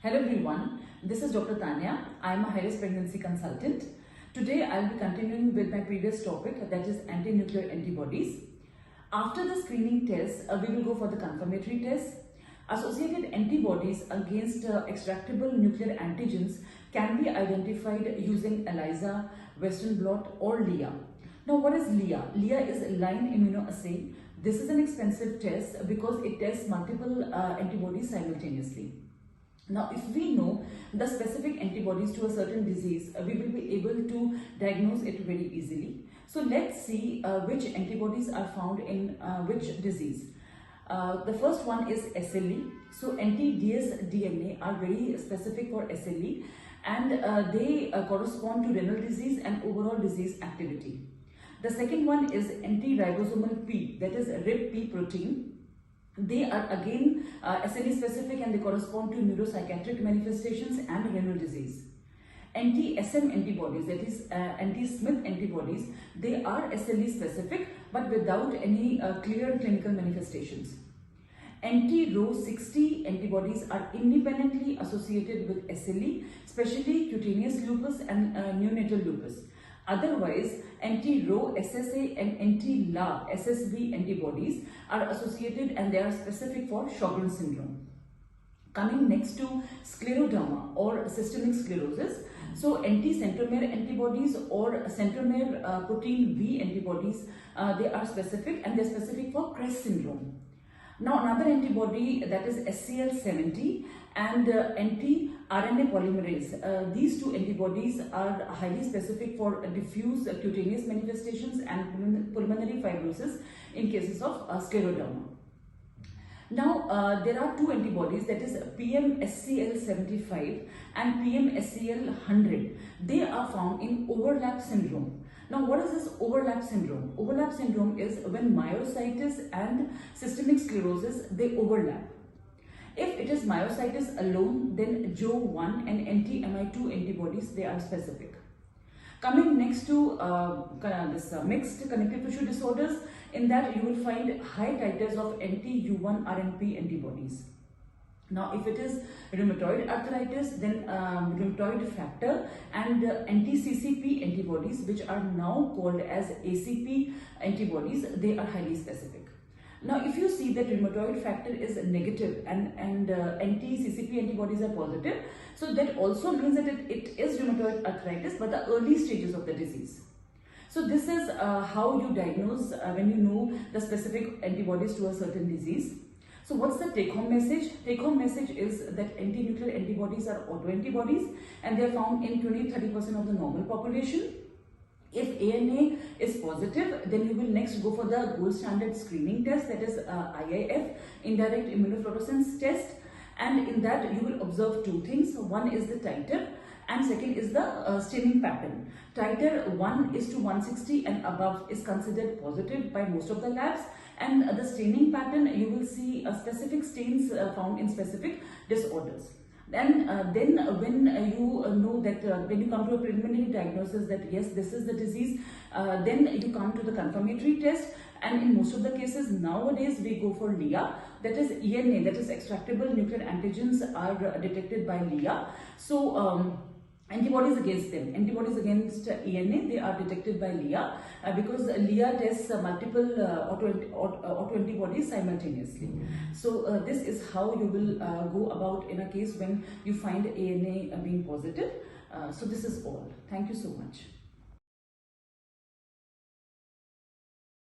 Hello everyone, this is Dr. Tania. I am a high-risk pregnancy consultant. Today I will be continuing with my previous topic, that is anti-nuclear antibodies. After the screening test, we will go for the confirmatory test. Associated antibodies against extractable nuclear antigens can be identified using ELISA, Western blot or LIA. Now what is LIA? LIA is line immunoassay. This is an expensive test because it tests multiple antibodies simultaneously. Now, if we know the specific antibodies to a certain disease, we will be able to diagnose it very easily. So let's see which antibodies are found in which disease. The first one is SLE. So anti-dsDNA are very specific for SLE and they correspond to renal disease and overall disease activity. The second one is anti-ribosomal P, that is RIP protein. They are again SLE specific and they correspond to neuropsychiatric manifestations and renal disease. Anti-SM antibodies, that is anti-Smith antibodies, they are SLE specific but without any clear clinical manifestations. Anti-Rho60 antibodies are independently associated with SLE, especially cutaneous lupus and neonatal lupus. Otherwise, anti-Rho-SSA and anti-La-SSB antibodies are associated and they are specific for Sjogren's syndrome. Coming next to scleroderma or systemic sclerosis. So, anti-centromere antibodies or centromere protein V antibodies, they are specific and they are specific for CREST syndrome. Now, another antibody, that is SCL70 and anti-RNA polymerase. These two antibodies are highly specific for diffuse cutaneous manifestations and pulmonary fibrosis in cases of scleroderma. Now, there are two antibodies, that is PMSCL75 and PMSCL100. They are found in overlap syndrome. Now, what is this overlap syndrome? Overlap syndrome is when myositis and systemic sclerosis, they overlap. If it is myositis alone, then JO1 and anti-MI2 antibodies, they are specific. Coming next to mixed connective tissue disorders, in that you will find high titers of anti-U1-RNP antibodies. Now, if it is rheumatoid arthritis, then rheumatoid factor and anti-CCP antibodies, which are now called as ACP antibodies, they are highly specific. Now, if you see that rheumatoid factor is negative and anti-CCP antibodies are positive, so that also means that it is rheumatoid arthritis, but the early stages of the disease. So this is how you diagnose when you know the specific antibodies to a certain disease. So what's the take-home message? Take-home message is that anti-nuclear antibodies are autoantibodies and they are found in 20-30% of the normal population. If ANA is positive, then you will next go for the gold standard screening test, that is IIF, indirect immunofluorescence test, and in that you will observe two things. One is the titer and second is the staining pattern. Titer 1 is to 160 and above is considered positive by most of the labs, and the staining pattern, you will see specific stains found in specific disorders. Then when you know that when you come to a preliminary diagnosis that yes, this is the disease, then you come to the confirmatory test, and in most of the cases nowadays we go for LIA, that is ENA, that is extractable nuclear antigens are detected by LIA. So antibodies against them, antibodies against ENA, they are detected by LIA because LIA tests multiple autoantibodies simultaneously. So this is how you will go about in a case when you find ANA being positive. So this is all. Thank you so much.